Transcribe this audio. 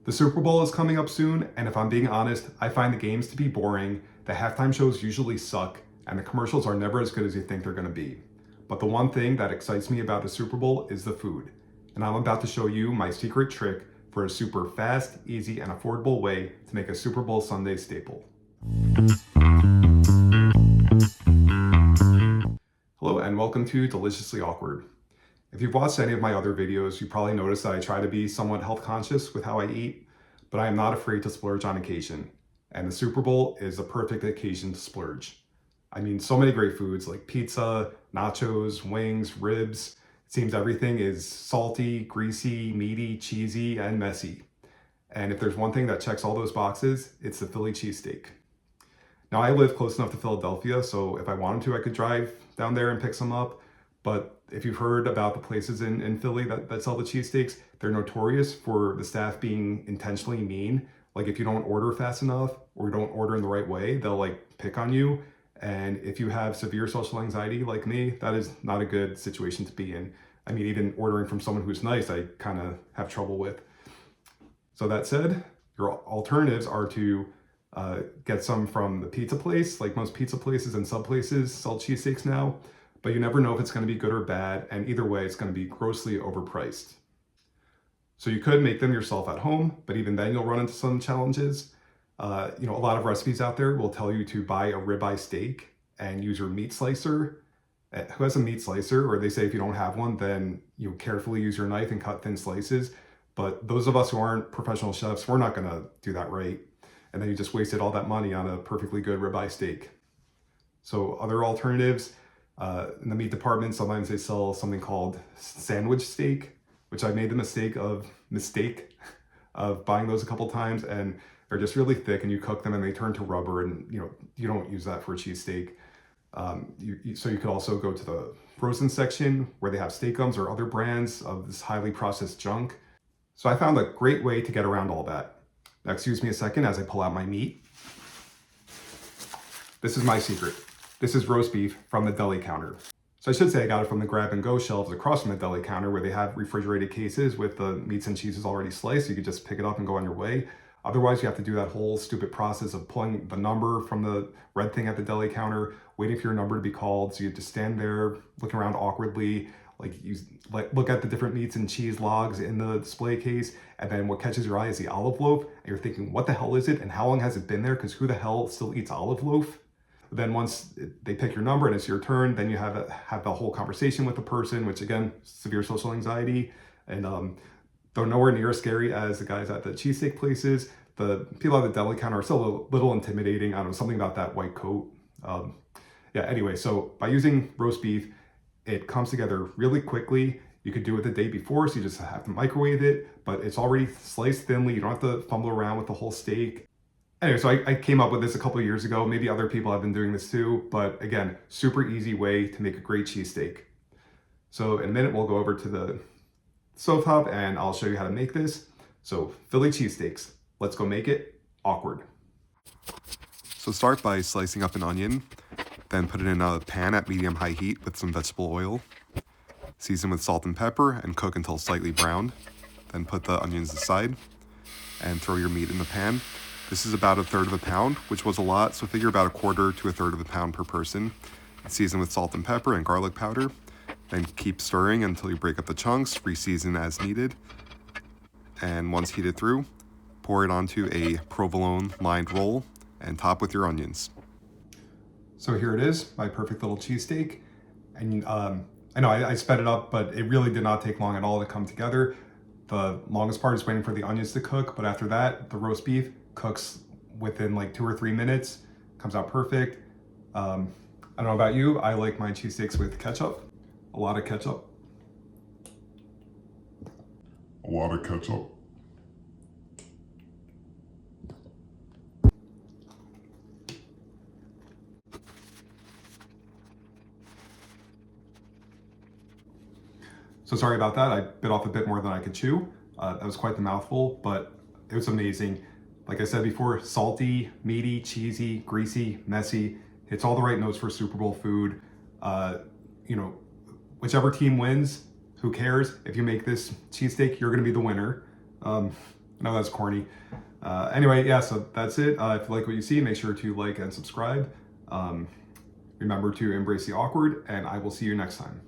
The Super Bowl is coming up soon, and if I'm being honest, I find the games to be boring, the halftime shows usually suck, and the commercials are never as good as you think they're going to be. But the one thing that excites me about the Super Bowl is the food. And I'm about to show you my secret trick for a super fast, easy, and affordable way to make a Super Bowl Sunday staple. Hello and welcome to Deliciously Awkward. If you've watched any of my other videos, you probably noticed that I try to be somewhat health conscious with how I eat, but I am not afraid to splurge on occasion. And the Super Bowl is a perfect occasion to splurge. I mean, so many great foods like pizza, nachos, wings, ribs. It seems everything is salty, greasy, meaty, cheesy, and messy. And if there's one thing that checks all those boxes, it's the Philly cheesesteak. Now, I live close enough to Philadelphia, so if I wanted to, I could drive down there and pick some up. But if you've heard about the places in Philly that sell the cheesesteaks, they're notorious for the staff being intentionally mean. Like if you don't order fast enough or you don't order in the right way, they'll like pick on you. And if you have severe social anxiety like me, that is not a good situation to be in. I mean, even ordering from someone who's nice, I kind of have trouble with. So that said, your alternatives are to get some from the pizza place. Like most pizza places and sub places sell cheesesteaks now, but you never know if it's going to be good or bad, and either way it's going to be grossly overpriced. So you could make them yourself at home, but even then you'll run into some challenges. A lot of recipes out there will tell you to buy a ribeye steak and use your meat slicer. Who has a meat slicer? Or they say if you don't have one, then you carefully use your knife and cut thin slices. But those of us who aren't professional chefs, we're not going to do that right. And then you just wasted all that money on a perfectly good ribeye steak. So other alternatives, in the meat department, sometimes they sell something called sandwich steak, which I made the mistake of buying those a couple times, and they're just really thick, and you cook them and they turn to rubber, and you don't use that for a cheesesteak. So you could also go to the frozen section where they have steak gums or other brands of this highly processed junk. So I found a great way to get around all that. Now, excuse me a second as I pull out my meat. This is my secret. This is roast beef from the deli counter. So I should say I got it from the grab and go shelves across from the deli counter where they have refrigerated cases with the meats and cheeses already sliced. You could just pick it up and go on your way. Otherwise, you have to do that whole stupid process of pulling the number from the red thing at the deli counter, waiting for your number to be called. So you have to stand there looking around awkwardly, look at the different meats and cheese logs in the display case, and then what catches your eye is the olive loaf, and you're thinking, what the hell is it, and how long has it been there, because who the hell still eats olive loaf? Then once they pick your number and it's your turn, then you have the whole conversation with the person, which again, severe social anxiety. And though nowhere near as scary as the guys at the cheesesteak places, the people at the deli counter are still a little intimidating. I don't know, something about that white coat. Anyway, so by using roast beef, it comes together really quickly. You could do it the day before, so you just have to microwave it, but it's already sliced thinly. You don't have to fumble around with the whole steak. Anyway, so I came up with this a couple of years ago. Maybe other people have been doing this too, but again, super easy way to make a great cheesesteak. So in a minute, we'll go over to the stovetop and I'll show you how to make this. So Philly cheesesteaks, let's go make it awkward. So start by slicing up an onion, then put it in a pan at medium-high heat with some vegetable oil. Season with salt and pepper and cook until slightly browned. Then put the onions aside and throw your meat in the pan. This is about 1/3 of a pound, which was a lot, so figure about 1/4 to 1/3 of a pound per person. Season with salt and pepper and garlic powder. Then keep stirring until you break up the chunks, reseason as needed. And once heated through, pour it onto a provolone lined roll and top with your onions. So here it is, my perfect little cheesesteak. And I know I sped it up, but it really did not take long at all to come together. The longest part is waiting for the onions to cook, but after that, the roast beef cooks within like 2 or 3 minutes, comes out perfect. I don't know about you, I like my cheesesteaks with ketchup, a lot of ketchup. A lot of ketchup. So sorry about that, I bit off a bit more than I could chew. That was quite the mouthful, but it was amazing. Like I said before, salty, meaty, cheesy, greasy, messy. Hits all the right notes for Super Bowl food. Whichever team wins, who cares? If you make this cheesesteak, you're gonna be the winner. I know that's corny. Anyway, yeah, so that's it. If you like what you see, make sure to like and subscribe. Remember to embrace the awkward, and I will see you next time.